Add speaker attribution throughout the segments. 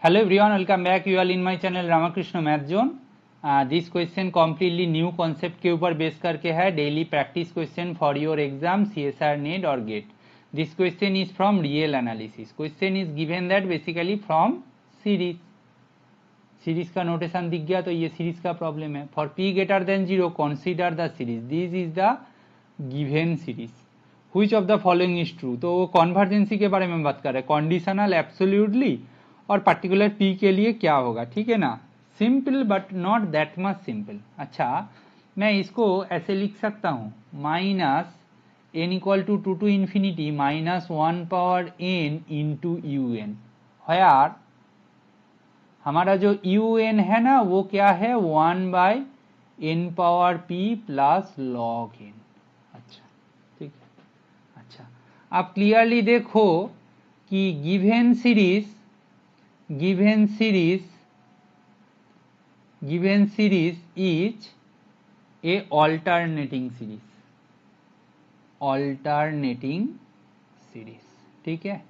Speaker 1: Hello everyone, welcome back. You all in my channel Ramakrishna Math Zone. This question completely new concept के ऊपर base करके है. Daily practice question for your exam CSR NET or GATE. This question is from real analysis. Question is given that basically from series. Series का notation दिख गया तो ये series का प्रॉब्लम है. For p greater than 0 consider the series. This is the given series. Which of the following is true? तो वो कॉन्वर्जेंसी के बारे में बात कर रहे हैं. कंडीशनल, एब्सोल्युटली और पर्टिकुलर p के लिए क्या होगा. ठीक है ना. Simple but not that much simple. अच्छा, मैं इसको ऐसे लिख सकता हूँ minus n equal to 2 to infinity minus 1 power n into u n. यार हमारा जो यू एन है ना वो क्या है 1 by n power p plus log n. अच्छा ठीक है. अच्छा, आप क्लियरली देखो कि given series is a alternating series. ठीक है,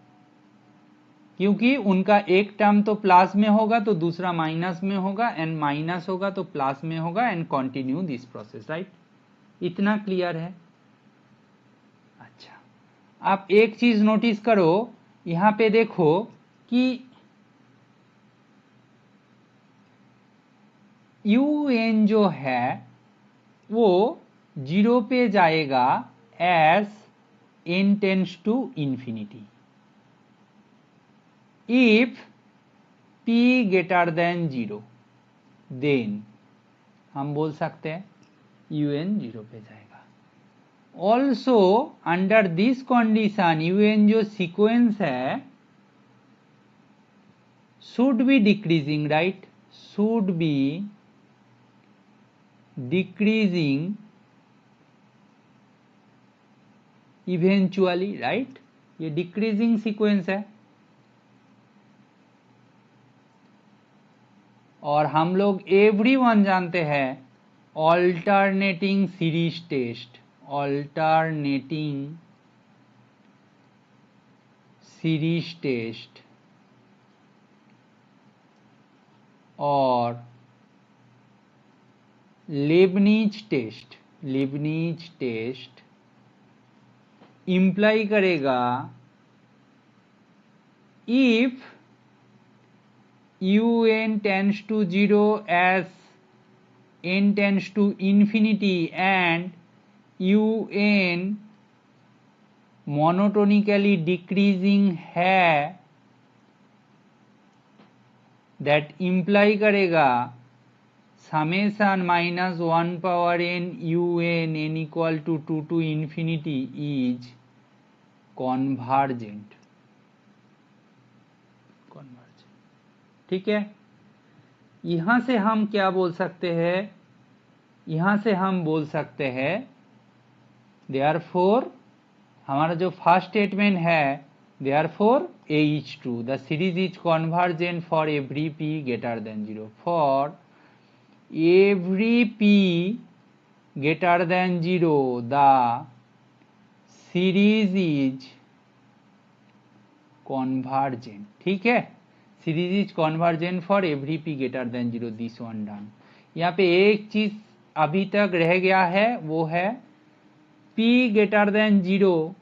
Speaker 1: क्योंकि उनका एक टर्म तो प्लस में होगा तो दूसरा माइनस में होगा, एंड माइनस होगा तो प्लस में होगा, and continue this process. Right, इतना क्लियर है. अच्छा, आप एक चीज नोटिस करो, यहां पे देखो कि यू एन जो है वो 0 पे जाएगा as n tends to infinity. If p greater than 0 then हम बोल सकते हैं यू एन 0 पे जाएगा. Also under this condition u n जो सीक्वेंस है should be decreasing. Right, should be decreasing eventually. Right, ये डिक्रीजिंग सीक्वेंस है. और हम लोग एवरीवन जानते हैं ऑल्टरनेटिंग सीरीज टेस्ट और लेबनीज टेस्ट इंप्लाई करेगा if un tends to 0 as n tends to infinity and un monotonically decreasing है, that imply करेगा summation minus 1 power n un n equal to 2 to infinity is convergent. ठीक है, यहां से हम क्या बोल सकते हैं, यहां से हम बोल सकते हैं देयरफॉर हमारा जो फर्स्ट स्टेटमेंट है therefore a is true. The series is convergent for every p greater than 0. For every p greater than 0 the series is convergent. ठीक है, series is convergent for every p greater than 0. This one done. यहाँ पे एक चीज अभी तक रह गया है, वो है p ग्रेटर देन 0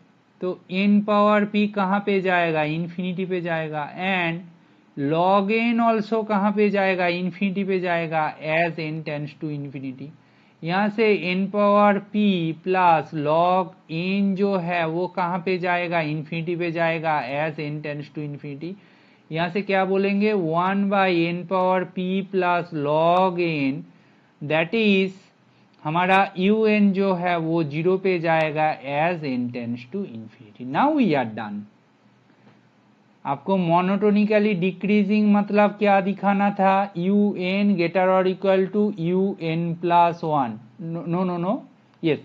Speaker 1: तो n पावर p कहाँ पे जाएगा, इन्फिनिटी पे जाएगा, एंड log n ऑल्सो कहाँ पे जाएगा, इन्फिनिटी पे जाएगा as n tends to infinity. यहाँ से n power p plus log n जो है वो कहाँ पे जाएगा, इन्फिनिटी पे जाएगा as n tends to infinity. यहाँ से क्या बोलेंगे 1 by n power p plus log n, that is हमारा यू एन जो है वो 0 पे जाएगा as n tends to infinity. Now we are done. आपको मोनोटोनिकली डिक्रीजिंग मतलब क्या दिखाना था, यू एन ग्रेटर और equal to u n plus 1. No yes,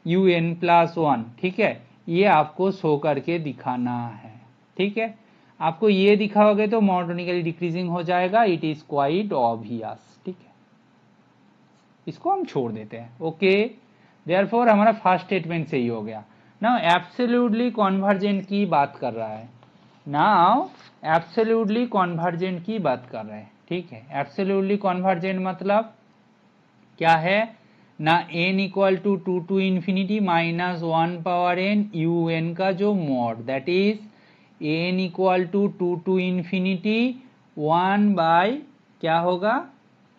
Speaker 1: u n plus 1. ठीक है, ये आपको शो करके दिखाना है. ठीक है, आपको ये दिखाओगे तो मोनोटोनिकली डिक्रीजिंग हो जाएगा. It is quite obvious. ठीक है, इसको हम छोड़ देते हैं. ओके, देयरफॉर हमारा फर्स्ट स्टेटमेंट सही हो गया. नाउ एब्सोल्युटली कॉन्वर्जेंट की बात कर रहा है. नाउ एब्सोल्युटली कॉन्वर्जेंट की बात कर रहे हैं, ठीक है। एब्सोल्युटली कॉन्वर्जेंट मतलब क्या है ना, n equal to 2 to infinity minus 1 power n u n का जो mod, that is n equal to 2 to infinity 1 by क्या होगा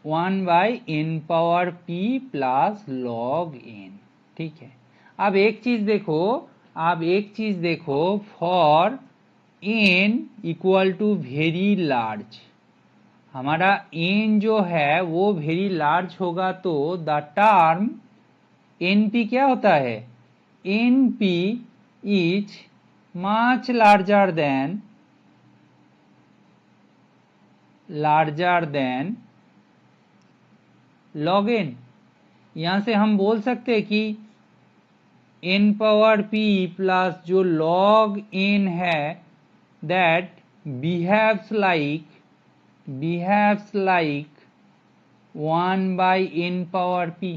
Speaker 1: 1 by n power p plus log n, ठीक है। अब एक चीज देखो, for n equal to very large, हमारा n जो है वो वेरी लार्ज होगा तो द टर्म np क्या होता है, np is much larger than log n। यहां से हम बोल सकते हैं कि n पावर p प्लस जो log n है that behaves like 1 by n power p,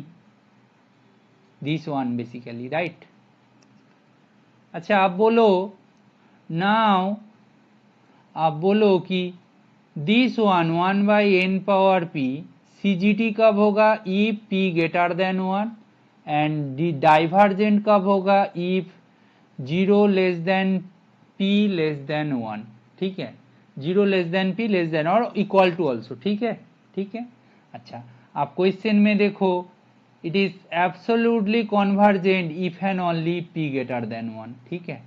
Speaker 1: this one basically, right? अच्छा आप बोलो कि this one 1 by n power p CGT कब होगा, if p greater than 1, and divergent कब होगा, if 0 less than p less than 1, ठीक है, 0 less than p less than और equal to also, ठीक है। अच्छा आप क्वेश्चन में देखो, it is absolutely convergent if and only p greater than 1, ठीक है।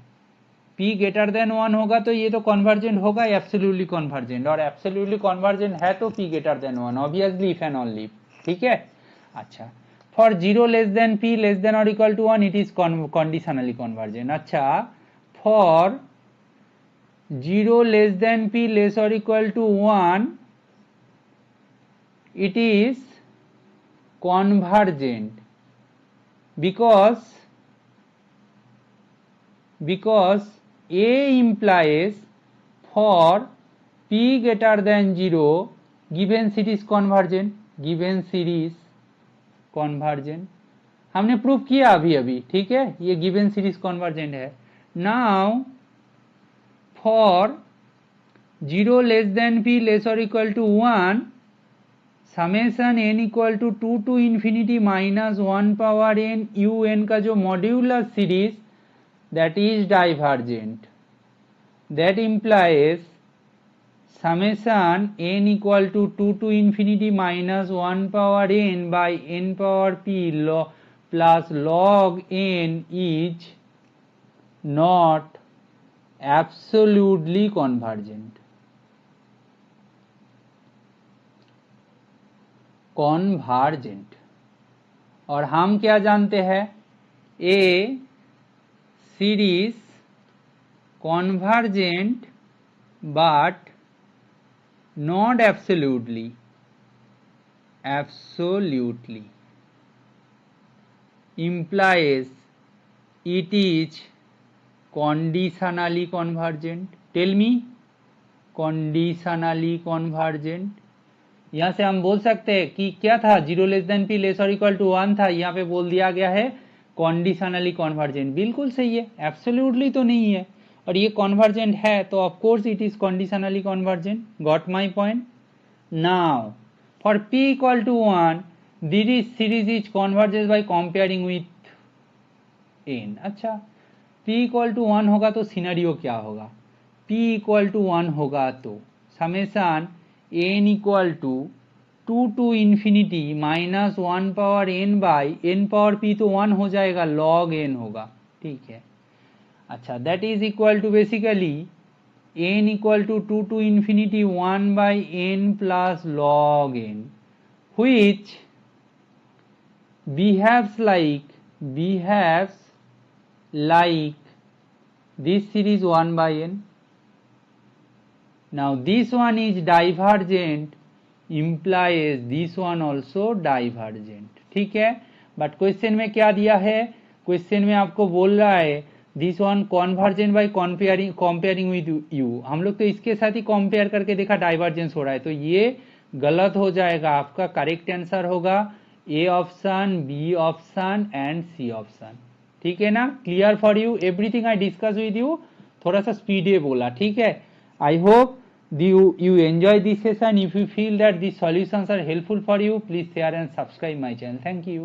Speaker 1: p ग्रेटर देन 1 होगा तो ये तो कॉन्वर्जेंट होगा एब्सोल्युटली कॉन्वर्जेंट, और एब्सोल्युटली कॉन्वर्जेंट है तो p greater than 1 obviously if and only, ठीक है। अच्छा for 0 less than p less than और equal to 1 it is conditionally convergent. अच्छा for 0 less than p less और equal to 1 it is convergent because A implies for p greater than 0 given series convergent, हमने proof किया अभी, ठीक है, ये given series convergent है। Now for 0 less than p less और equal to 1 summation n equal to 2 to infinity minus 1 power n u n का जो modular series that is divergent, that implies summation n equal to 2 to infinity minus 1 power n by n power p plus log n is not absolutely convergent. और हम क्या जानते हैं, a series convergent but not absolutely implies it is conditionally convergent। Tell me conditionally convergent, यहां से हम बोल सकते हैं कि क्या था, 0 लेस देन p लेस और इक्वल टू 1 था, यहां पे बोल दिया गया है कॉन्डिशनली कॉन्वर्जेंट। बिल्कुल सही है, एब्सोल्युटली तो नहीं है, और ये कॉन्वर्जेंट है तो of course it is conditionally convergent. Got my point. Now for p equal to 1 this series is converges by comparing with n। अच्छा p इक्वल टू 1 होगा तो सिनेरियो क्या होगा, p इक्वल टू 1 होगा तो summation n equal to 2 to infinity minus 1 power n by n power p तो 1 हो जाएगा, log n होगा, ठीक है। अच्छा that is equal to basically n equal to 2 to infinity 1 by n plus log n which behaves like this series 1 by n। now this one is divergent implies this one also divergent, ठीक है। But question में क्या दिया है, question में आपको बोल रहा है this one convergent by comparing with you. हम लोग तो इसके साथ ही कंपेयर करके देखा डाइवर्जेंस हो रहा है, तो ये गलत हो जाएगा। आपका करेक्ट आंसर होगा A option, B option and C option, ठीक है ना। Clear for you everything I discuss with you. थोड़ा सा स्पीडे बोला, ठीक है। I hope you enjoy this session. If you feel that these solutions are helpful for you, please share and subscribe my channel. Thank you.